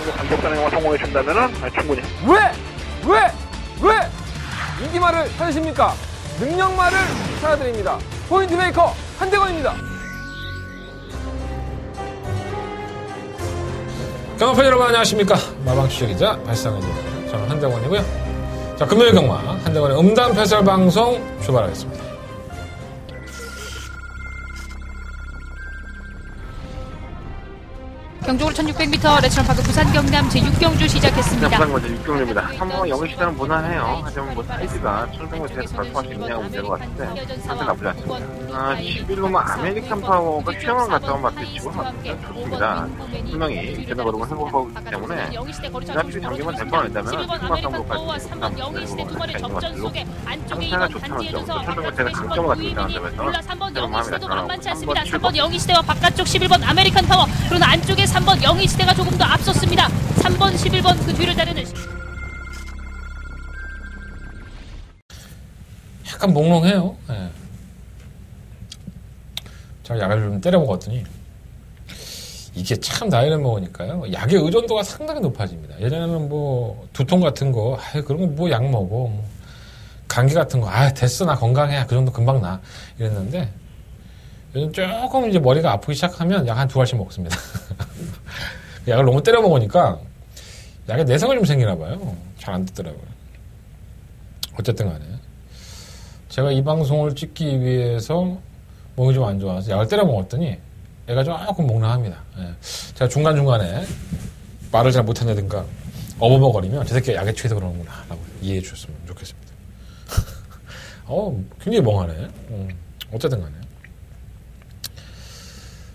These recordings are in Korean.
정도 간격 단행만 성공해 준다면은 충분히. 왜 인기말을 찾으십니까? 능력말을 찾아드립니다. 포인트 메이커 한대건입니다. 경마팬 여러분 안녕하십니까? 마방 취재기자 발상의입니다. 저는 한대건이고요. 자, 금요일 경마 한대건의 음담 패설 방송 출발하겠습니다. 경주골 1600m 레츠런파크 부산 경남 제6경주 시작했습니다. 부산 먼저 6경주입니다. 3번 영희시대는 무난해요. 하지만 사이즈가 1600m에서 발포할 수 있냐가 문제인 것 같은데 상태 나쁘지 않습니다. 11번 아메리칸 파워가 최영원 갔다 온 마트 치고 좋습니다. 분명히 이제는 걸음을 해보고 있기 때문에 지나치게 잠기만 될 건 아니다면 충막감으로까지 상태가 좋다는 점, 1600m에는 강점을 가지고 있다는 점에서 3번 영희시대도 만만치 않습니다. 3번 영희시대와 바깥쪽 11번 아메리칸 파워, 그러나 안쪽에 3번 영희시대가 조금 더 앞섰습니다. 3번 11번 그 뒤를 따르는 약간 몽롱해요. 네. 제가 약을 좀 때려먹었더니 이게 참 나이를 먹으니까요, 약의 의존도가 상당히 높아집니다. 예전에는 뭐 두통 같은 거 그런 거 뭐 약 먹어, 뭐 감기 같은 거 됐어 나 건강해 그 정도 금방 나 이랬는데 요즘 조금 이제 머리가 아프기 시작하면 약 한 2알씩 먹습니다. 약을 너무 때려 먹으니까 약에 내성이 좀 생기나 봐요. 잘 안 듣더라고요. 어쨌든 간에 제가 이 방송을 찍기 위해서 몸이 좀 안 좋아서 약을 때려 먹었더니 애가 조금 몽롱합니다. 예. 제가 중간중간에 말을 잘 못한다든가 어버버거리면 제 새끼가 약에 취해서 그러는구나 라고 이해해 주셨으면 좋겠습니다. 굉장히 멍하네. 어쨌든 간에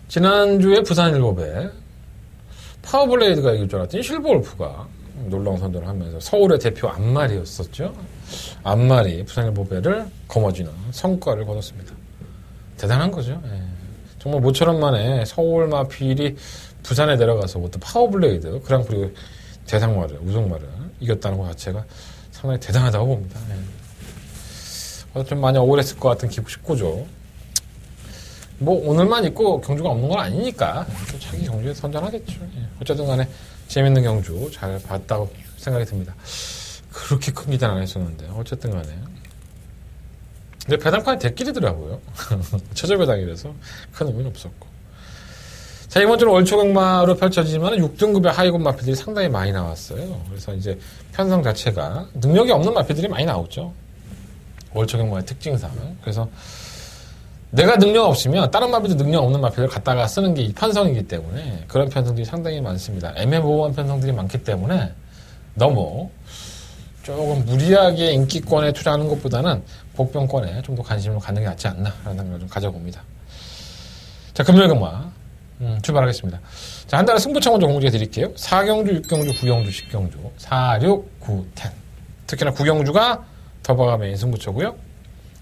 지난주에 부산 일곱에 파워블레이드가 이길 줄 알았더니 실버울프가 놀라운 선전을 하면서 서울의 대표 안마리였었죠. 안마리 부산 일곱배를 거머쥐는 성과를 거뒀습니다. 대단한 거죠. 예. 정말 모처럼 만에 서울 마필이 부산에 내려가서 또 파워블레이드 그랑프리 대상마를 우승마를 이겼다는 것 자체가 상당히 대단하다고 봅니다. 예. 좀 많이 억울했을 것 같은 기분 싶고죠. 뭐 오늘만 있고 경주가 없는 건 아니니까 또 자기 경주에 선전하겠죠. 예. 어쨌든 간에 재밌는 경주 잘 봤다고 생각이 듭니다. 그렇게 큰 기대는 안 했었는데 어쨌든 간에 근데 배당판이 대끼리더라고요. 최저 배당이라서 큰 의미는 없었고. 자, 이번 주는 월초경마로 펼쳐지지만 6등급의 하이급 마필들이 상당히 많이 나왔어요. 그래서 이제 편성 자체가 능력이 없는 마필들이 많이 나오죠. 월초경마의 특징상. 그래서 내가 능력 없으면 다른 마필도 능력 없는 마필을 갖다가 쓰는 게 이 편성이기 때문에 그런 편성들이 상당히 많습니다. 애매모호한 편성들이 많기 때문에 너무 조금 무리하게 인기권에 투자하는 것보다는 복병권에 좀 더 관심을 갖는 게 낫지 않나라는 생각을 좀 가져봅니다. 자, 금요일 경마 출발하겠습니다. 자, 한 달에 승부처 먼저 공지해 드릴게요. 4경주, 6경주, 9경주, 10경주 4, 6, 9, 10 특히나 9경주가 더바가 메인 승부처고요.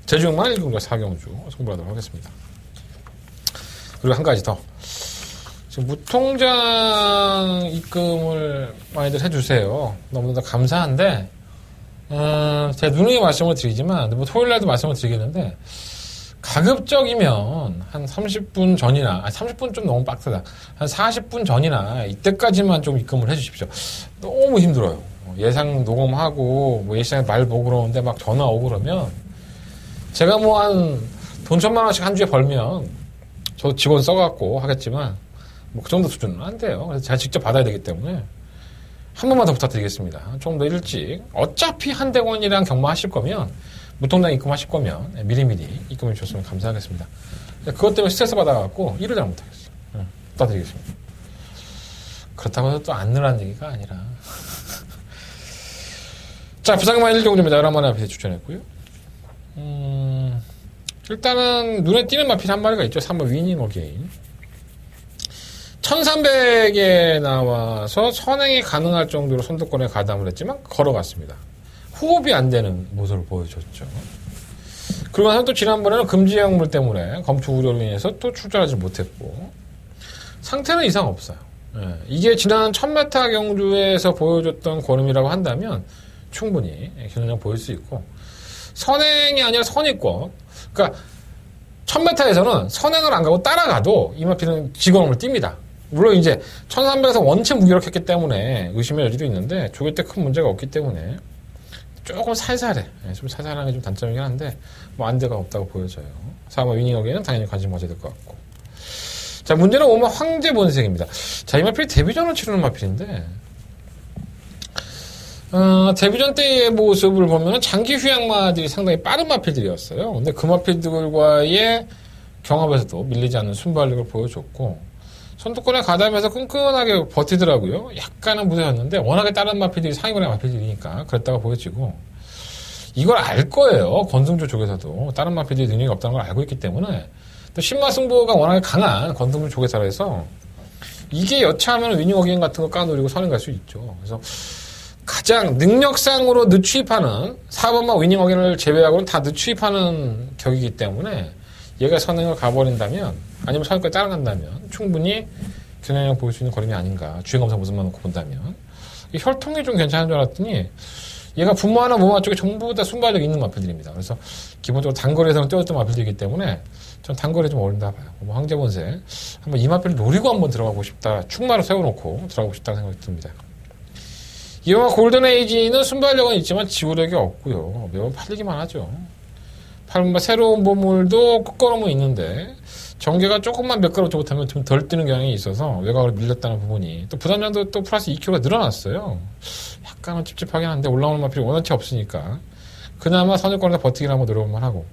제주경마는 1경주와 4경주 승부하도록 하겠습니다. 그리고 한 가지 더. 지금 무통장 입금을 많이들 해주세요. 너무나 감사한데 제가 누누이 말씀을 드리지만 뭐 토요일날도 말씀을 드리겠는데 가급적이면 한 30분 전이나 30분 좀 너무 빡세다. 한 40분 전이나 이때까지만 좀 입금을 해주십시오. 너무 힘들어요. 예상 녹음하고 뭐 예상에 말 보고 그러는데 막 전화 오고 그러면 제가 뭐 한 돈 1,000만 원씩 한 주에 벌면 저 직원 써갖고 하겠지만 뭐 그 정도 수준은 안 돼요. 그래서 제가 직접 받아야 되기 때문에 한 번만 더 부탁드리겠습니다. 좀 더 일찍. 어차피 한대건이랑 경마하실 거면 무통장 입금하실 거면 미리미리 입금해 주셨으면 감사하겠습니다. 그것 때문에 스트레스 받아갖고 일을 잘 못하겠어요. 부탁드리겠습니다. 그렇다고 해서 또 안 늘라는 얘기가 아니라 자, 부산경마 1경주입니다. 11마리 앞에 추천했고요. 일단은 눈에 띄는 마필 한 마리가 있죠. 3번 위닝 어게인. 1300에 나와서 선행이 가능할 정도로 선두권에 가담을 했지만 걸어갔습니다. 호흡이 안 되는 모습을 보여줬죠. 그리고 나서 또 지난번에는 금지 약물 때문에 검투 우려로 인해서 또 출전하지 못했고 상태는 이상 없어요. 예, 이게 지난 1000m 경주에서 보여줬던 걸음이라고 한다면 충분히 기능량 보일 수 있고 선행이 아니라 선입권. 그러니까 1000m에서는 선행을 안 가고 따라가도 이 마필은 기걸음을 띱니다. 물론 이제 1300에서 원체 무기력했기 때문에 의심의 여지도 있는데 조개 때 큰 문제가 없기 때문에 조금 살살해. 좀 살살한 게 좀 단점이긴 한데 뭐 안대가 없다고 보여져요. 사마 위닝어게는 당연히 관심 가져야 될 것 같고. 자, 문제는 오마 황제 본색입니다. 자, 이 마필이 데뷔전을 치르는 마필인데 데뷔전 때의 모습을 보면 장기 휴양마들이 상당히 빠른 마필들이었어요. 근데 그 마필들과의 경합에서도 밀리지 않는 순발력을 보여줬고 선두권에 가담해서 끈끈하게 버티더라고요. 약간은 무서웠는데 워낙에 다른 마필들이 상위권의 마필들이니까 그랬다가 보여지고 이걸 알 거예요. 권승조 쪽에서도 다른 마필들이 능력이 없다는 걸 알고 있기 때문에 또 신마승부가 워낙에 강한 권승조 쪽에서라서 이게 여차하면 위닝 어게인 같은 거 까노리고 선행 갈 수 있죠. 그래서 가장 능력상으로 늦추입하는 4번만 위닝 어게인을 제외하고는 다 늦추입하는 격이기 때문에 얘가 선행을 가버린다면 아니면 선행까지 따라간다면 충분히 견현형 보일 수 있는 거림이 아닌가. 주행검사 모습만 놓고 본다면 이 혈통이 좀 괜찮은 줄 알았더니 얘가 분모하나 모마 쪽에 전부 다 순발력 있는 마필들입니다. 그래서 기본적으로 단거리에서는 뛰어왔던 마필들이기 때문에 전 단거리에 좀 어렵다 봐요. 뭐 황제본색 한번 이 마필을 노리고 한번 들어가고 싶다. 축마를 세워놓고 들어가고 싶다는 생각이 듭니다. 이 영화 골든에이지는 순발력은 있지만 지구력이 없고요. 매번 팔리기만 하죠. 팔면 새로운 보물도 끝걸음은 있는데 전개가 조금만 매끄럽지 못하면 좀 덜 뛰는 경향이 있어서 외곽으로 밀렸다는 부분이 또 부담량도 또 플러스 2kg가 늘어났어요. 약간은 찝찝하긴 한데 올라오는 마필이 원한치 없으니까 그나마 선유권에서 버티기를 한번 노려볼만 하고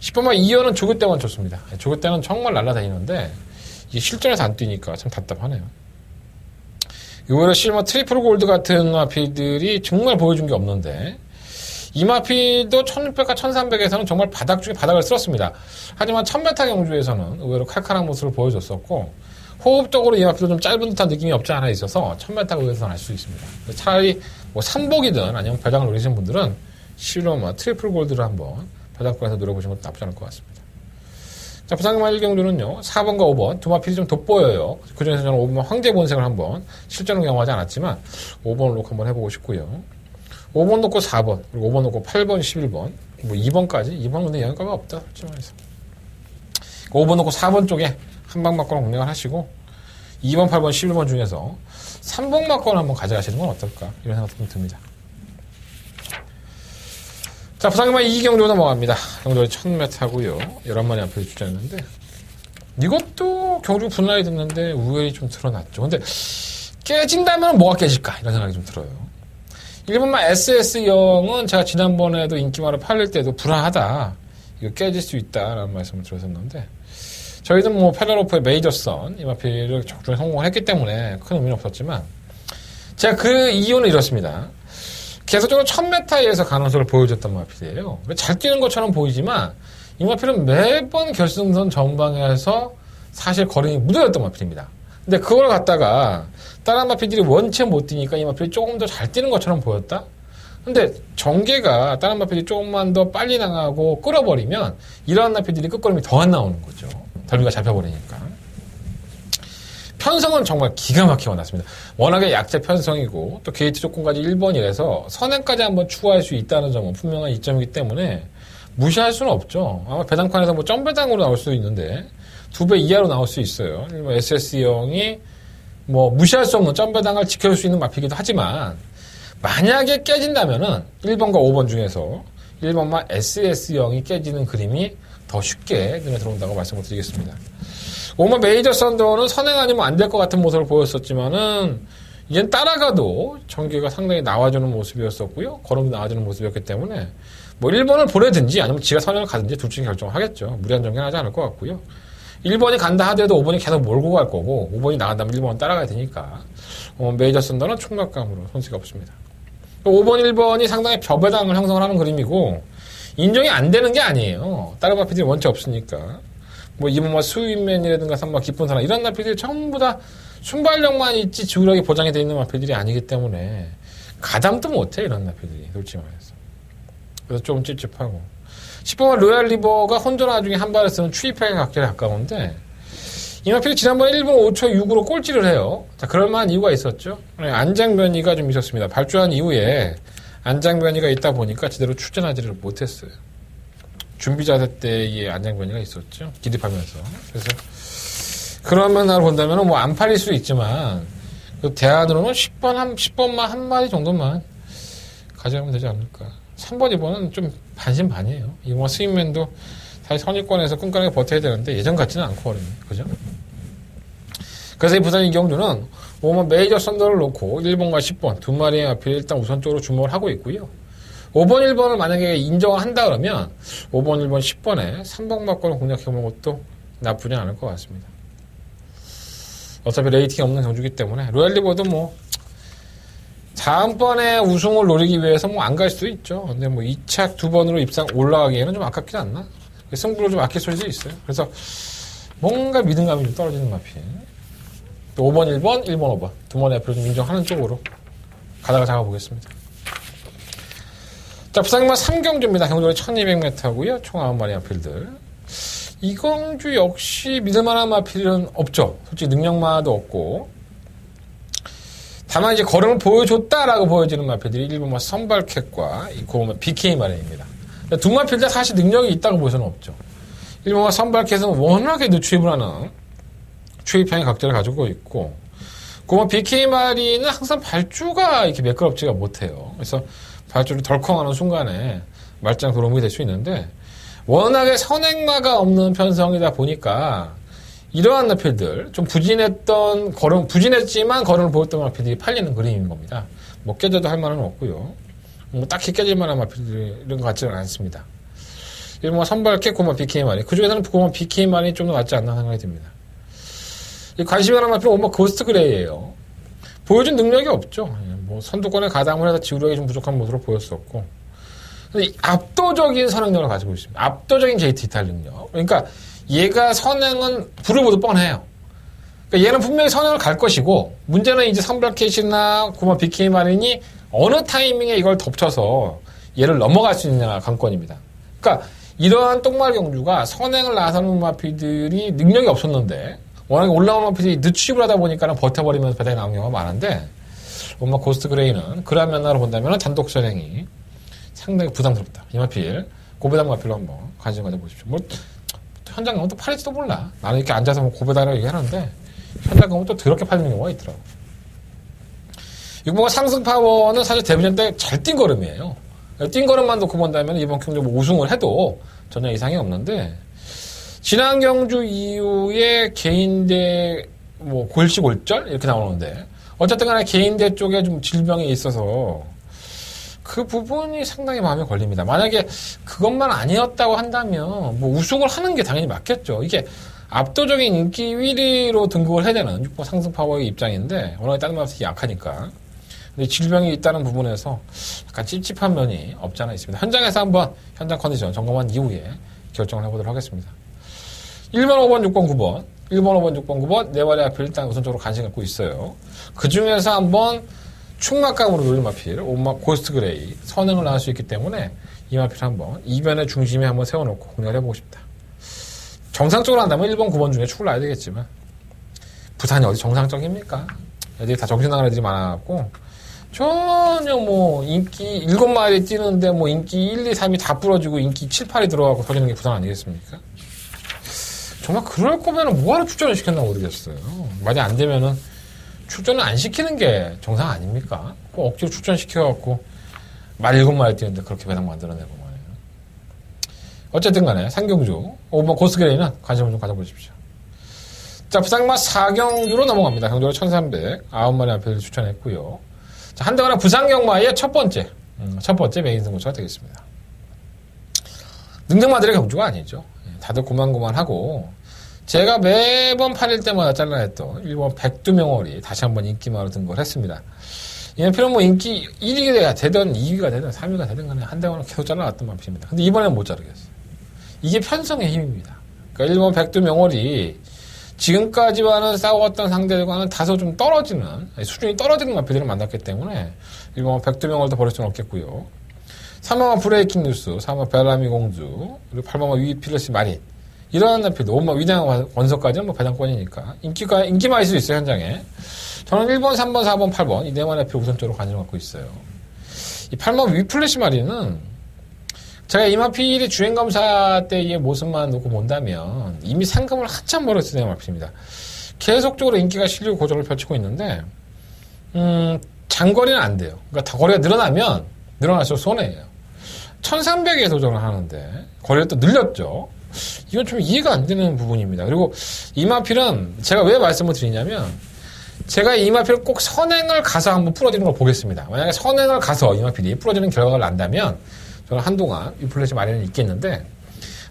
10번만 2연은 조교 때만 좋습니다. 조교 때는 정말 날아다니는데 이게 실전에서 안 뛰니까 참 답답하네요. 오히려 실버 트리플 골드 같은 마필들이 정말 보여준 게 없는데 이 마필도 1600과 1300에서는 정말 바닥 중에 바닥을 쓸었습니다. 하지만 1000m 경주에서는 의외로 칼칼한 모습을 보여줬었고 호흡적으로 이 마필도 좀 짧은 듯한 느낌이 없지 않아 있어서 1000m 의에서는 알 수 있습니다. 차라리 뭐 삼복이든 아니면 배당을 노리시는 분들은 실버 트리플 골드를 한번 배당권에서 노려보시는 것도 나쁘지 않을 것 같습니다. 자, 부상금화 1경주는요, 4번과 5번, 두 마필이 좀 돋보여요. 그 중에서 저는 5번 황제 본색을 한번, 실전은 경험하지 않았지만, 5번을 놓고 한번 해보고 싶고요. 5번 놓고 4번, 그리고 5번 놓고 8번, 11번, 뭐 2번까지? 2번은 근데 영향가가 없다, 솔직히 말해서. 5번 놓고 4번 쪽에 한방 맞거나 공략을 하시고, 2번, 8번, 11번 중에서 3번 맞거나 한번 가져가시는 건 어떨까? 이런 생각도 좀 듭니다. 자, 부상금화 2경주 넘어갑니다. 경주가 1000m고요. 11마리 앞에서 주자였는데 이것도 경주 분할이 됐는데 우열이 좀 드러났죠. 근데 깨진다면 뭐가 깨질까? 이런 생각이 좀 들어요. 1번만 SS0은 제가 지난번에도 인기마로 팔릴 때도 불안하다. 이거 깨질 수 있다라는 말씀을 드렸었는데 저희는 뭐 페라로프의 메이저선 이 마필을 적중에 성공을 했기 때문에 큰 의미는 없었지만 제가 그 이유는 이렇습니다. 계속적으로 1000m에서 가능성을 보여줬던 마필이에요. 잘 뛰는 것처럼 보이지만 이 마필은 매번 결승선 전방에서 사실 거리이 무뎌졌던 마필입니다. 근데 그걸 갖다가 다른 마필들이 원체 못 뛰니까 이 마필이 조금 더 잘 뛰는 것처럼 보였다? 근데 전개가 다른 마필이 조금만 더 빨리 나가고 끌어버리면 이러한 마필들이 끝걸음이 더 안 나오는 거죠. 덜미가 잡혀버리니까. 편성은 정말 기가 막히게 나왔습니다. 워낙에 약재 편성이고 또 게이트 조건까지 1번이라서 선행까지 한번 추가할 수 있다는 점은 분명한 이점이기 때문에 무시할 수는 없죠. 아마 배당판에서 뭐 점배당으로 나올 수도 있는데 2배 이하로 나올 수 있어요. SS형이 뭐 무시할 수 없는 점배당을 지켜줄 수 있는 마피기도 하지만 만약에 깨진다면은 1번과 5번 중에서 1번만 SS형이 깨지는 그림이 더 쉽게 눈에 들어온다고 말씀을 드리겠습니다. 5번 메이저 썬더는 선행 아니면 안 될 것 같은 모습을 보였었지만은 이젠 따라가도 전개가 상당히 나와주는 모습이었었고요. 걸음도 나와주는 모습이었기 때문에 뭐 1번을 보내든지 아니면 지가 선행을 가든지 둘 중에 결정을 하겠죠. 무리한 전개는 하지 않을 것 같고요. 1번이 간다 하더라도 5번이 계속 몰고 갈 거고 5번이 나간다면 1번은 따라가야 되니까 메이저 썬더는 총각감으로 손색이 없습니다. 5번, 1번이 상당히 벼배당을 형성을 하는 그림이고 인정이 안 되는 게 아니에요. 다른 마피들이 원체 없으니까. 뭐, 이번 수입맨이라든가 3번 기쁜 사람, 이런 마필들이 전부 다 순발력만 있지 지구력이 보장이 되어 있는 마필들이 아니기 때문에 가담도 못해, 이런 마필들이. 솔직히 말해서. 그래서 좀 찝찝하고. 10번은 로얄 리버가 혼자 나중에 한 발을 쓰는 추입하기 각절에 가까운데, 이 마필이 지난번에 1분 5초 6으로 꼴찌를 해요. 자, 그럴만한 이유가 있었죠. 안장변이가 좀 있었습니다. 발주한 이후에 안장변이가 있다 보니까 제대로 출전하지를 못했어요. 준비 자세 때의 안장변이가 있었죠. 기립하면서. 그래서 그러면 나를 본다면 뭐 안 팔릴 수도 있지만 그 대안으로는 10번만 한 마리 정도만 가져가면 되지 않을까. 3번, 2번은 좀 반신반의해요. 이번 스윙맨도 사실 선입권에서 끈끈하게 버텨야 되는데 예전 같지는 않거든요. 그죠? 그래서 이 부산 이경주는 뭐 메이저 썬더를 놓고 1번과 10번 두 마리의 마필 일단 우선적으로 주목을 하고 있고요. 5번, 1번을 만약에 인정을 한다 그러면 5번, 1번, 10번에 3번 막권을 공략해보는 것도 나쁘지 않을 것 같습니다. 어차피 레이팅이 없는 경주기 때문에 로얄리버도 뭐 다음번에 우승을 노리기 위해서 뭐 안 갈 수도 있죠. 근데 뭐 2착 2번으로 입상 올라가기에는 좀 아깝지 않나? 승부를 좀 아낄 수도 있어요. 그래서 뭔가 믿음감이 좀 떨어지는 마필. 5번, 1번, 1번, 5번 두 마리 앞으로 좀 인정하는 쪽으로 가다가 잡아보겠습니다. 자, 부산경마 3경주입니다. 경도는 1200m고요. 총 9마리 마필들. 이 경주 역시 믿을만한 마필은 없죠. 솔직히 능력마도 없고. 다만 이제 걸음을 보여줬다라고 보여지는 마필들이 1번마 선발캣과 이 고마 BK 마린입니다. 두 마필 다 사실 능력이 있다고 볼 수는 없죠. 1번마 선발캣은 워낙에 늦추입을 하는 추입형의 각도를 가지고 있고, 고마 BK 마린은 항상 발주가 이렇게 매끄럽지가 못해요. 그래서 발주를 덜컹하는 순간에 말짱 도루묵이 될 수 있는데, 워낙에 선행마가 없는 편성이다 보니까 이러한 마필들, 좀 부진했지만 걸음을 보였던 마필들이 팔리는 그림인 겁니다. 뭐 깨져도 할 만은 없고요. 뭐 딱히 깨질 만한 마필들 이런 것 같지는 않습니다. 일본 선발캣 고마 BK 마린, 그 중에서는 고마 BK 마린이 좀 더 낫지 않나 생각이 듭니다. 이 관심이 가는 마필은 오마 고스트 그레이예요. 보여준 능력이 없죠. 뭐 선두권에 가담을 해서 지구력이 좀 부족한 모습으로 보였었고, 근데 압도적인 선행력을 가지고 있습니다. 압도적인 게이트 이탈 능력. 그러니까 얘가 선행은 불을 보듯 뻔해요. 그러니까 얘는 분명히 선행을 갈 것이고, 문제는 이제 선발캣이나 고마 BK 마린이 어느 타이밍에 이걸 덮쳐서 얘를 넘어갈 수 있느냐가 관건입니다. 그러니까 이러한 똥말 경주가 선행을 나서는 마필들이 능력이 없었는데 워낙에 올라오는 마필들이 늦추입을 하다 보니까 버텨버리면서 배당이 나온 경우가 많은데, 엄마 고스트 그레이는 그런 면으로 본다면 단독 선행이 상당히 부담스럽다. 이 마필 고배당 마필로 한번 관심 가져보십시오. 뭐 현장 가면 또 팔릴지도 몰라. 나는 이렇게 앉아서 뭐 고배당이라고 얘기하는데 현장 가면 또 더럽게 팔리는 경우가 있더라고. 6번과 상승 파워는 사실 데뷔전 때 잘 뛴 걸음이에요. 뛴 걸음만 놓고 본다면 이번 경주 뭐 우승을 해도 전혀 이상이 없는데, 지난 경주 이후에 개인대 뭐 골시골절 이렇게 나오는데, 어쨌든 간에 개인대 쪽에 좀 질병이 있어서 그 부분이 상당히 마음에 걸립니다. 만약에 그것만 아니었다고 한다면 뭐 우승을 하는 게 당연히 맞겠죠. 이게 압도적인 인기 1위로 등극을 해야 되는 6번 상승 파워의 입장인데 워낙에 다른 마필이 약하니까. 근데 질병이 있다는 부분에서 약간 찝찝한 면이 없지 않아 있습니다. 현장에서 한번 현장 컨디션 점검한 이후에 결정을 해보도록 하겠습니다. 1번, 5번, 6번, 9번 1번, 5번, 6번, 9번 네 마리 앞에 일단 우선적으로 관심 갖고 있어요. 그 중에서 한번 충막감으로 노린 마필, 온막 고스트 그레이 선행을 나올 수 있기 때문에 이 마필 한번 이변의 중심에 한번 세워놓고 공략을 해보고 싶다. 정상적으로 한다면 1번, 9번 중에 축을 놔야 되겠지만 부산이 어디 정상적입니까? 애들이 다 정신 나간 애들이 많아갖고 전혀 뭐 인기 7마리 뛰는데 뭐 인기 1, 2, 3이 다 부러지고 인기 7, 8이 들어가고 터지는 게 부산 아니겠습니까? 정말 그럴 거면은 뭐하러 출전을 시켰나 모르겠어요. 말이 안 되면은 출전을 안 시키는 게 정상 아닙니까? 꼭 억지로 출전시켜갖고 말 7마리 뛰는데 그렇게 배당 만들어내고 말이에요. 어쨌든 간에 상경주 5번 고스그레이는 관심을 좀 가져보십시오. 자, 부산경마 4경주로 넘어갑니다. 경주로 1300 9마리 앞에를 추천했고요. 자, 한동안은 부산경마의 첫 번째 메인 승부처가 되겠습니다. 능력마들의 경주가 아니죠. 다들 고만고만하고, 제가 매번 팔릴 때마다 잘라냈던 일본 백두명월이 다시 한번 인기마로 등극을 했습니다. 이 마필은 뭐 인기 1위가 되든 2위가 되든 3위가 되든 간에 한동안은 계속 잘라놨던 마필입니다. 근데 이번에는 못 자르겠어요. 이게 편성의 힘입니다. 그러니까 일본 백두명월이 지금까지와는 싸웠던 상대들과는 다소 좀 떨어지는, 수준이 떨어지는 마필들을 만났기 때문에 일본 백두명월도 버릴 수는 없겠고요. 3번마 브레이킹 뉴스, 4번마 베라미 공주, 그리고 8번마 위필러시 마린. 이러한 마필도 5번마 위대한 원석까지는 뭐 배당권이니까. 인기만 있을 수 있어요, 현장에. 저는 1번, 3번, 4번, 8번, 이 4마리 마필 우선적으로 관심을 갖고 있어요. 이 8번마 위플래시 마린은 제가 이 마필의 주행검사 때의 모습만 놓고 본다면 이미 상금을 한참 벌었을 때 마필입니다. 계속적으로 인기가 실리고 고전을 펼치고 있는데, 장거리는 안 돼요. 그러니까 거리가 늘어나면 늘어날수록 손해예요. 1300에 도전을 하는데 거리를 또 늘렸죠. 이건 좀 이해가 안 되는 부분입니다. 그리고 이마필은 제가 왜 말씀을 드리냐면, 제가 이마필을 꼭 선행을 가서 한번 풀어지는 걸 보겠습니다. 만약에 선행을 가서 이마필이 풀어지는 결과가 난다면 저는 한동안 위플래시 마련이 있겠는데,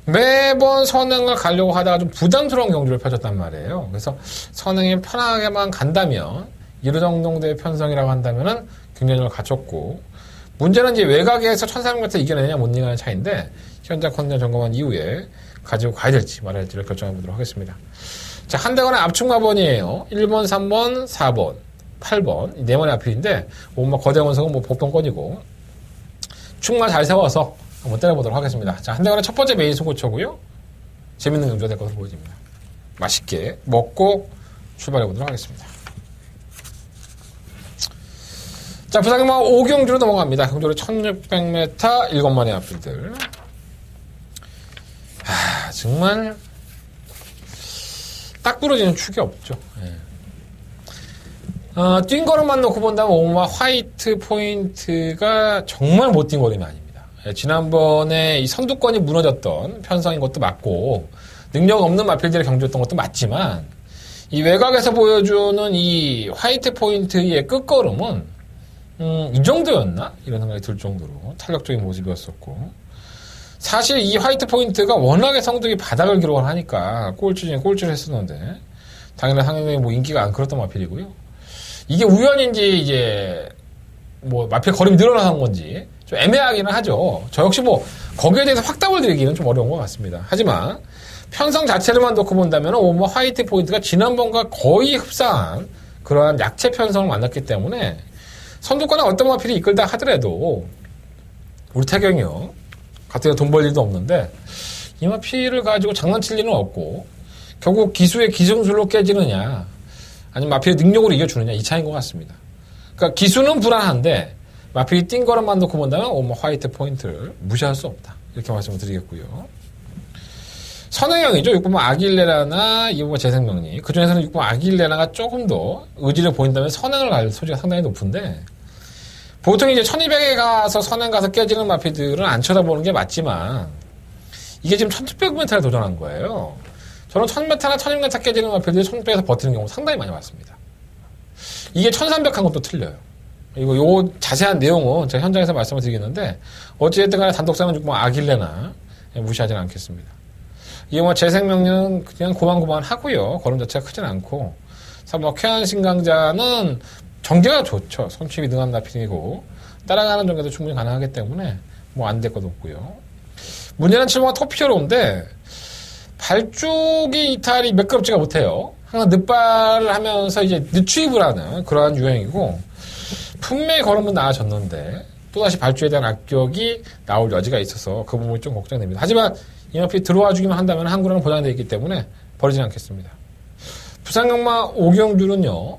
매번 선행을 가려고 하다가 좀 부담스러운 경주를 펼쳤단 말이에요. 그래서 선행이 편하게만 간다면, 이루 정도의 편성이라고 한다면은 경쟁력을 갖췄고, 문제는 이제 외곽에서 1400m 이겨내냐 못 이겨내냐 차이인데, 현장 컨디션 점검한 이후에 가지고 가야 될지 말아야 될지를 결정해 보도록 하겠습니다. 자, 한대관의 압축 마번이에요. 1번, 3번, 4번, 8번. 이 4번의 앞필인데, 뭐 거대 원석은 뭐 복동권이고, 축마 잘 세워서 한번 때려보도록 하겠습니다. 자, 한대관의 첫 번째 메인 수고초고요. 재밌는 경주가 될 것으로 보여집니다. 맛있게 먹고 출발해 보도록 하겠습니다. 자, 부산경마 5경주로 넘어갑니다. 경주로 1600m 7마리 앞필들. 정말 딱 부러지는 축이 없죠. 예. 뛴 거로만 놓고 본다면 오마 화이트 포인트가 정말 못 뛴 거리는 아닙니다. 예, 지난번에 이 선두권이 무너졌던 편성인 것도 맞고, 능력 없는 마필들의 경주였던 것도 맞지만, 이 외곽에서 보여주는 이 화이트 포인트의 끝걸음은 이 정도였나? 이런 생각이 들 정도로 탄력적인 모습이었었고, 사실 이 화이트 포인트가 워낙에 성적이 바닥을 기록을 하니까 꼴찌 중에 꼴찌를 했었는데, 당연히 상당히 뭐 인기가 안 끌었던 마필이고요. 이게 우연인지 이제 뭐 마필 걸음이 늘어나는 건지 좀 애매하기는 하죠. 저 역시 뭐 거기에 대해서 확답을 드리기는 좀 어려운 것 같습니다. 하지만 편성 자체를만 놓고 본다면 오머 화이트 포인트가 지난번과 거의 흡사한 그러한 약체 편성을 만났기 때문에, 선두권에 어떤 마필이 이끌다 하더라도 우리 태경이 형 가뜩이나 돈 벌 일도 없는데 이 마필을 가지고 장난칠 일은 없고, 결국 기수의 기승술로 깨지느냐 아니면 마필의 능력으로 이겨주느냐, 이 차이인 것 같습니다. 그러니까 기수는 불안한데 마필이 뛴 거로만 놓고 본다면 오머 화이트 포인트를 무시할 수 없다, 이렇게 말씀을 드리겠고요. 선행형이죠. 6번 아길레라나 2번 재생명리. 그 중에서는 6번 아길레라가 조금 더 의지를 보인다면 선행을 갈 소지가 상당히 높은데, 보통 이제 1200에 가서 선행 가서 깨지는 마필들은 안 쳐다보는 게 맞지만, 이게 지금 1600m에 도전한 거예요. 저는 1000m나 1600m 깨지는 마필들이 1600에서 버티는 경우 상당히 많이 봤습니다. 이게 1300한 것도 틀려요. 이거 요 자세한 내용은 제가 현장에서 말씀을 드리겠는데, 어찌됐든 간에 단독상은 6번 아길레나 무시하지는 않겠습니다. 이게 뭐 재생명은 그냥 고만고만 하고요. 걸음 자체가 크진 않고, 3번 쾌한 신강자는 정제가 좋죠. 손칩이 능한 나필이고 따라가는 정도도 충분히 가능하기 때문에 뭐 안 될 것도 없고요. 문제는 7번 토피오로인데, 발 쪽이 이탈이 매끄럽지가 못해요. 항상 늦발을 하면서 이제 늦추입을 하는 그러한 유형이고, 분명히 걸음은 나아졌는데 또다시 발주에 대한 악격이 나올 여지가 있어서 그 부분이 좀 걱정됩니다. 하지만 이 마필이 들어와 주기만 한다면 한구랑은 보장되어 있기 때문에 버리진 않겠습니다. 부산경마 5경주는요,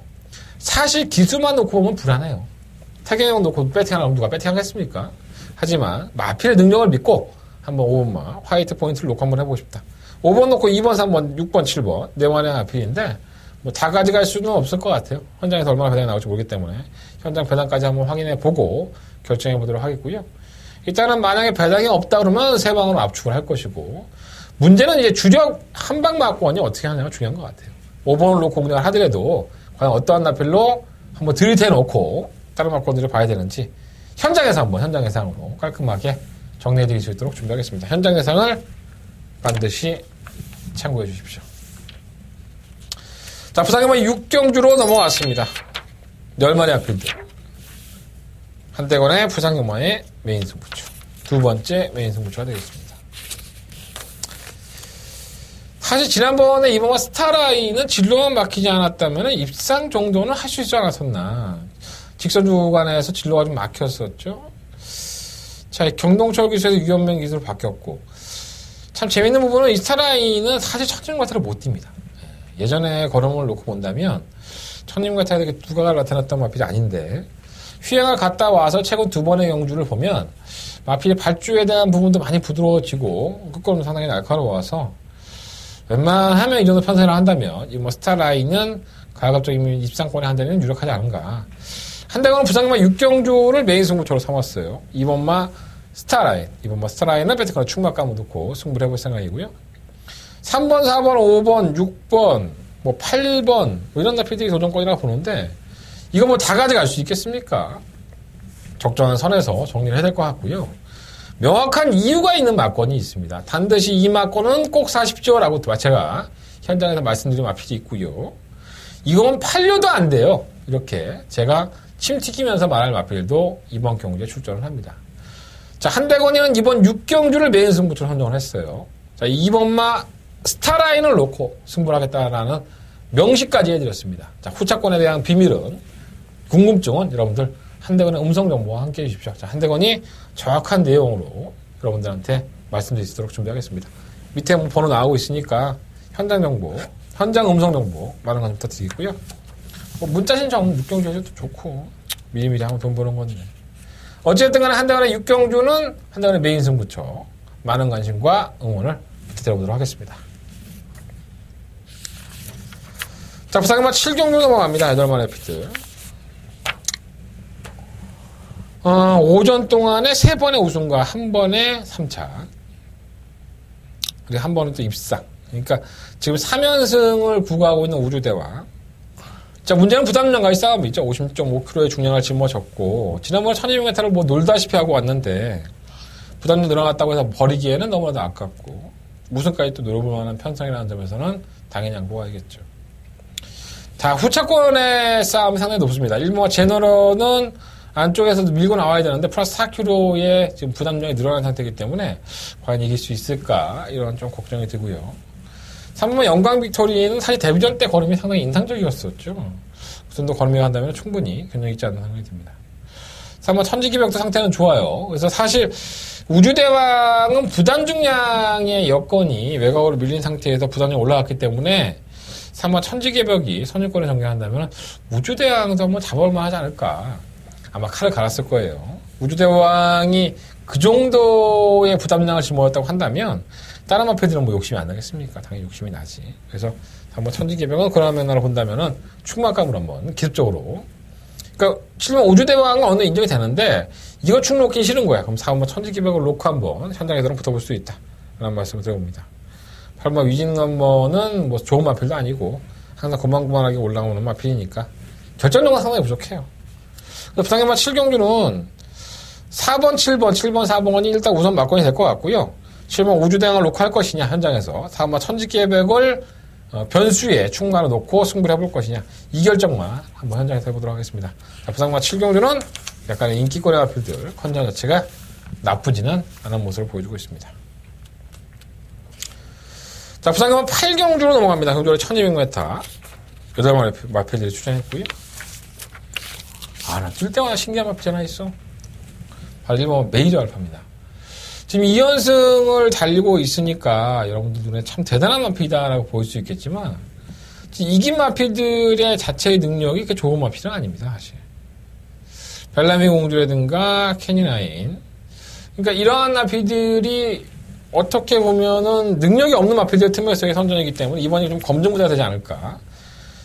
사실 기수만 놓고 보면 불안해요. 태경형 놓고 배팅하려면 누가 배팅하겠습니까? 하지만 마필의 능력을 믿고 한번 5번마 화이트 포인트를 놓고 한번 해보고 싶다. 5번 놓고 2번, 3번, 6번, 7번 네 마리의 마필인데 뭐 다 가져갈 수는 없을 것 같아요. 현장에서 얼마나 배당이 나올지 모르기 때문에 현장 배당까지 한번 확인해 보고 결정해 보도록 하겠고요. 일단은 만약에 배당이 없다 그러면 세 방으로 압축을 할 것이고, 문제는 이제 주력 한 방 맞고원이 어떻게 하냐가 중요한 것 같아요. 5번을 놓고 공략을 하더라도 과연 어떠한 나필로 한번 들이대놓고 다른 막권들을 봐야 되는지 현장 예상으로 깔끔하게 정리해 드릴 수 있도록 준비하겠습니다. 현장 예상을 반드시 참고해 주십시오. 자, 부산경마 6경주로 넘어왔습니다. 10마리 앞필들. 한대건의 부산경마의 메인 승부처. 두 번째 메인 승부처가 되겠습니다. 사실 지난번에 이번과 스타라인은 진로만 막히지 않았다면 입상 정도는 할 수 있지 않았었나. 직선 주간에서 진로가 좀 막혔었죠. 자, 경동철 기술에서 유연명 기술로 바뀌었고, 참 재밌는 부분은 이 스타라인은 사실 천림과타를 못 뜁니다. 예전에 걸음을 놓고 본다면 천림과타에 이렇게 두각을 나타났던 마필이 아닌데, 휘행을 갔다 와서 최근 두 번의 경주를 보면 마필의 발주에 대한 부분도 많이 부드러워지고 끝걸음도 상당히 날카로워서 웬만하면 이 정도 편성을 한다면 이 뭐 스타라인은 가급적이면 입상권에 한 자리는 유력하지 않은가. 한대건은 부산경마 6경주를 메인 승부처로 삼았어요. 이번마 스타라인은 배트카로 충막감을 놓고 승부를 해볼 생각이고요. 3번, 4번, 5번, 6번, 뭐 8번 뭐 이런 나피들이 도전권이라고 보는데 이거 뭐 다 가져갈 수 있겠습니까? 적정한 선에서 정리를 해야 될 것 같고요. 명확한 이유가 있는 막권이 있습니다. 반드시 이 막권은 꼭 사십시오라고 제가 현장에서 말씀드린 마필이 있고요. 이건 팔려도 안 돼요. 이렇게 제가 침 튀기면서 말할 마필도 이번 경주에 출전을 합니다. 자, 한대건이는 이번 6경주를 메인 승부처로 선정을 했어요. 자, 이번마 스타라인을 놓고 승부를 하겠다라는 명시까지 해드렸습니다. 자, 후차권에 대한 비밀은, 궁금증은 여러분들 한대건의 음성정보와 함께 해주십시오. 자, 한대건이 정확한 내용으로 여러분들한테 말씀드릴 수 있도록 준비하겠습니다. 밑에 뭐 번호 나오고 있으니까 현장 정보, 현장 음성 정보 많은 건 부탁드리고요. 뭐 문자 신청 6경주 해줘도 좋고 미리미리 한번 돈 버는 건데 어쨌든 간에 한대건의 6경주는 한대건의 메인 승부처 많은 관심과 응원을 부탁드려보도록 하겠습니다. 자, 부산경마 7경주 넘어갑니다. 8마리 피트. 오전 동안에 3번의 우승과 1번의 3차. 그리고 1번은 또 입상. 그러니까 지금 3연승을 구가하고 있는 우주대왕. 자, 문제는 부담량과의 싸움이죠. 56.5kg의 중량을 짊어졌고, 지난번에 1200m를 뭐 놀다시피 하고 왔는데, 부담량 늘어났다고 해서 버리기에는 너무나도 아깝고, 우승까지 또 노려볼 만한 편성이라는 점에서는 당연히 양보해야겠죠. 자, 후차권의 싸움이 상당히 높습니다. 1번과 제너럴은 안쪽에서도 밀고 나와야 되는데 플러스 4kg의 지금 부담량이 늘어난 상태이기 때문에 과연 이길 수 있을까 이런 좀 걱정이 들고요. 3번 영광 빅토리는 사실 데뷔전 때 걸음이 상당히 인상적이었었죠. 그 정도 걸음이 한다면 충분히 균형 있지 않는 생각이 듭니다. 3번 천지기벽도 상태는 좋아요. 그래서 사실 우주대왕은 부담 중량의 여건이 외곽으로 밀린 상태에서 부담이 올라갔기 때문에 3번 천지개벽이 선유권을 전개한다면 우주대왕도 한번 잡아올만 하지 않을까. 아마 칼을 갈았을 거예요. 우주대왕이 그 정도의 부담량을 짊어졌다고 한다면 다른 마필들은 뭐 욕심이 안 나겠습니까? 당연히 욕심이 나지. 그래서 한번 천지개벽은 그런 면으로 본다면은 충막감으로 한번 기습적으로. 그러니까 7번 우주대왕은 어느 인정이 되는데 이거 축 놓기 싫은 거야. 그럼 4번 천지개벽을 놓고 한번 현장에서는 붙어볼 수 있다. 라는 말씀을 드려봅니다. 8번 위진넘버는 뭐 좋은 마필도 아니고 항상 고만고만하게 올라오는 마필이니까 결정력은 상당히 부족해요. 부산경마 7경주는 4번, 7번, 4번이 일단 우선 막권이 될 것 같고요. 7번 우주대왕을 놓고 할 것이냐 현장에서 4번 천지개벽을 변수에 충만을 놓고 승부를 해볼 것이냐 이 결정만 한번 현장에서 해보도록 하겠습니다. 자, 부산경마 7경주는 약간의 인기거래 마필들 컨디션 자체가 나쁘지는 않은 모습을 보여주고 있습니다. 자, 부산경마 8경주로 넘어갑니다. 경주로 1200m 8마리 마필들이 출전했고요. 나 뛸 때마다 신기한 마필 하나 있어. 바로 1번 메이저 알파입니다. 지금 2연승을 달리고 있으니까 여러분들 눈에 참 대단한 마필이다라고 보일 수 있겠지만 이긴 마필들의 자체의 능력이 그렇게 좋은 마필은 아닙니다. 사실. 벨라미 공주라든가 캐니나인 그러니까 이러한 마필들이 어떻게 보면은 능력이 없는 마필들 틈에서의 선전이기 때문에 이번이 좀 검증부대가 되지 않을까.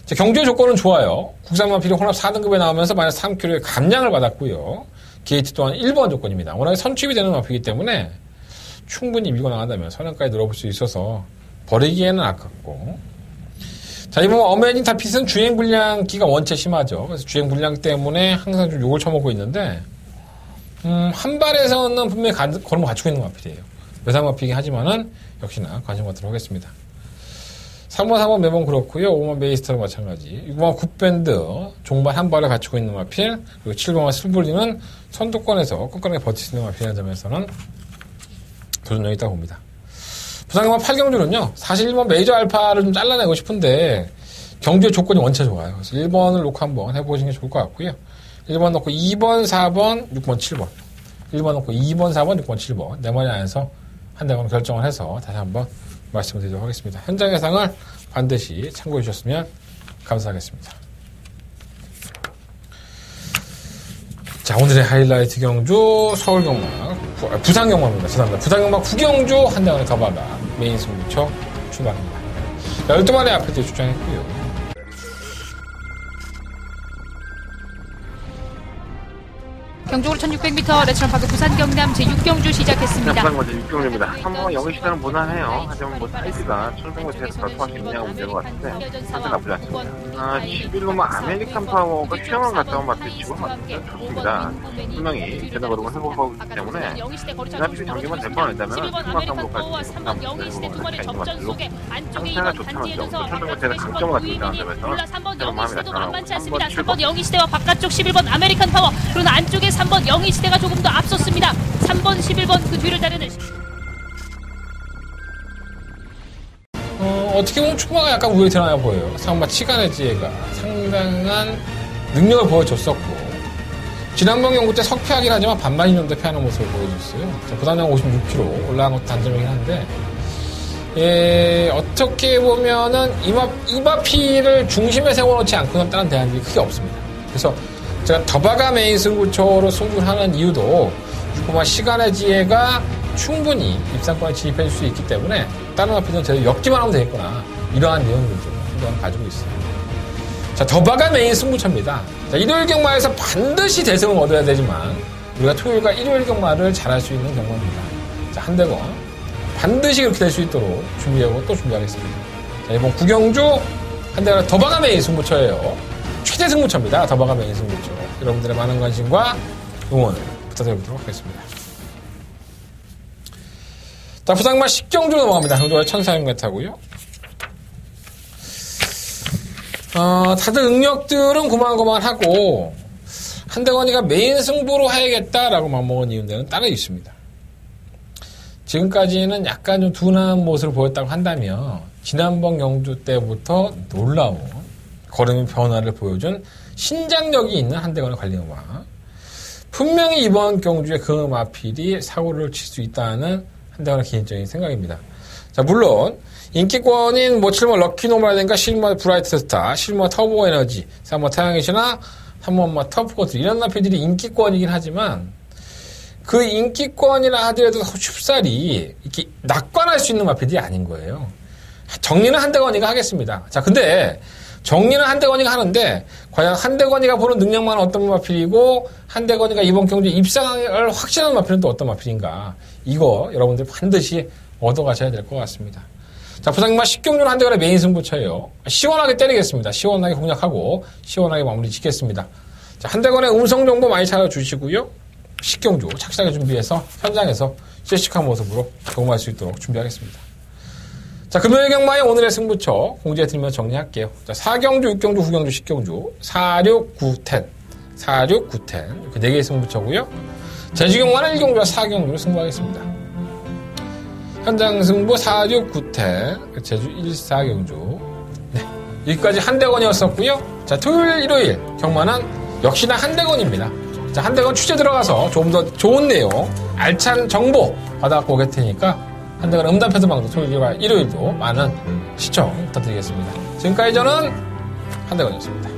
자, 경주의 조건은 좋아요. 국산 마필이 혼합 4등급에 나오면서 마이너스 3kg의 감량을 받았고요. 게이트 또한 1번 조건입니다. 워낙에 선취입이 되는 마필이기 때문에 충분히 밀고 나간다면 선행까지 늘어볼 수 있어서 버리기에는 아깝고. 자, 이번 어메이징 타핏은 주행 불량기가 원체 심하죠. 그래서 주행 불량 때문에 항상 좀 욕을 처먹고 있는데, 한 발에서는 분명히 걸음을 갖추고 있는 마필이에요. 외상 마필이긴 하지만은 역시나 관심 갖도록 하겠습니다. 3번, 4번 매번 그렇고요. 5번 베이스터도 마찬가지. 6번 굿밴드 종반 한 발을 갖추고 있는 마필 그리고 7번과 슬블리는 선두권에서 끈끈하게 버틸 수 있는 마필이라는 점에서는 도전력이 있다고 봅니다. 부산경마 8경주는요. 사실 1번 메이저 알파를 좀 잘라내고 싶은데 경주의 조건이 원체 좋아요. 그래서 1번을 놓고 한번 해보시는 게 좋을 것 같고요. 1번 놓고 2번, 4번, 6번, 7번 1번 놓고 2번, 4번, 6번, 7번 4마리 안에서 한 대만 결정을 해서 다시 한번 말씀을 드리도록 하겠습니다. 현장 예상을 반드시 참고해 주셨으면 감사하겠습니다. 자, 오늘의 하이라이트 경주 서울경마, 부산경마입니다. 죄송합니다. 부산경마 9경주 한대원의 더바가 메인 승부처 출발합니다. 12마리 아파트 주장했고요. 경주로 1600m 레츠런파크 부산 경남 제6경주 시작했습니다. 부산 먼저 6경주입니다. 한번 영희 시대는 무난해요. 하지만 뭐 사이즈가 1600m에서 발포할 수 있느냐가 문제인 것 같은데 상태 나쁘지 않습니다. 11로 뭐 아메리칸 파워가 최영환 갔다 온 마트 치고 좋습니다. 분명히 제나 걸음을 회복하고 있기 때문에 지나치게 정리만 될 건 아니다면 아메리칸 파워와 3번 영희 시대 두 마리 접전 속에 안쪽에 상태가 2번 단지에서 1600m의 강점을 가지고 있다는 점에서 올라 3번 영희 마음이 시대도 나타나고 만만치 않습니다. 3번 3번 영희 시대와 바깥쪽 11번 아메리칸 파워 그러나 안쪽에 3번 영희 시대가 조금 더 앞섰습니다. 3번 11번 그 뒤를 따르는 어떻게 보면 초반가 약간 우위에 드러나 보여요. 상마 치간의 지혜가 상당한 능력을 보여줬었고 지난번 경구 때 석패하긴 하지만 반반 인용도 패하는 모습을 보여줬어요. 부담량 56kg 올라간 것도 단점이긴 한데 어떻게 보면은 이마피를 중심에 세워놓지 않고는 다른 대안들이 크게 없습니다. 그래서 제가 더바가 메인 승부처로 승부를 하는 이유도 6번 시간의 지혜가 충분히 입상권에 진입해줄 수 있기 때문에 다른 앞에서는 제대로 엮기만 하면 되겠구나 이러한 내용들을 한동안 가지고 있어요. 자, 더바가 메인 승부처입니다. 자, 일요일 경마에서 반드시 대승을 얻어야 되지만 우리가 토요일과 일요일 경마를 잘할 수 있는 경마입니다. 자, 한대건 반드시 그렇게 될 수 있도록 준비하고 또 준비하겠습니다. 자, 이번 구경주 한대건 더바가 메인 승부처예요. 최대 승부처입니다. 더바가 메인 승부처. 여러분들의 많은 관심과 응원 부탁드리도록 하겠습니다. 자, 부상마 10경주 넘어갑니다. 강조가 1400m고요. 다들 응력들은 고만고만하고 한대건이가 메인 승부로 해야겠다라고 맘먹은 이유는 따로 있습니다. 지금까지는 약간 좀 둔한 모습을 보였다고 한다면 지난번 경주 때부터 놀라운 걸음의 변화를 보여준 신장력이 있는 한대건의 관리음악. 분명히 이번 경주에 그 마필이 사고를 칠 수 있다는 한대건의 개인적인 생각입니다. 자, 물론 인기권인 뭐 7번 럭키노마라든가 7번 브라이트 스타, 7번 터보 에너지, 3번 태양의 신화, 3번 터프코트 이런 마필들이 인기권이긴 하지만 그 인기권이라 하더라도 쉽사리 이렇게 낙관할 수 있는 마필들이 아닌 거예요. 정리는 한대건이가 하겠습니다. 자, 근데 정리는 한대건이가 하는데 과연 한대건이가 보는 능력만은 어떤 마필이고 한대건이가 이번 경주에 입상을 확신하는 마필은 또 어떤 마필인가 이거 여러분들 반드시 얻어가셔야 될 것 같습니다. 자, 부상마 10경주는 한대건의 메인 승부처예요. 시원하게 때리겠습니다. 시원하게 공략하고 시원하게 마무리 짓겠습니다. 자, 한대건의 음성 정보 많이 찾아주시고요. 10경주 착실하게 준비해서 현장에서 실시한 모습으로 경험할 수 있도록 준비하겠습니다. 자, 금요일 경마의 오늘의 승부처 공지해드리면서 정리할게요. 자, 4경주, 6경주, 9경주, 10경주, 4, 6, 9, 10. 4, 6, 9, 10. 이렇게 4개의 승부처고요. 제주 경마는 1경주와 4경주로 승부하겠습니다. 현장 승부 4, 6, 9, 10. 제주 1, 4경주. 네. 여기까지 한대건이었었고요. 자, 토요일, 일요일 경마는 역시나 한대건입니다. 자, 한대건 취재 들어가서 조금 더 좋은 내용, 알찬 정보 받아갖고 오게 테니까 한대건 음담패드방도 토요일과 일요일도 많은 시청 부탁드리겠습니다. 지금까지 저는 한대건이었습니다.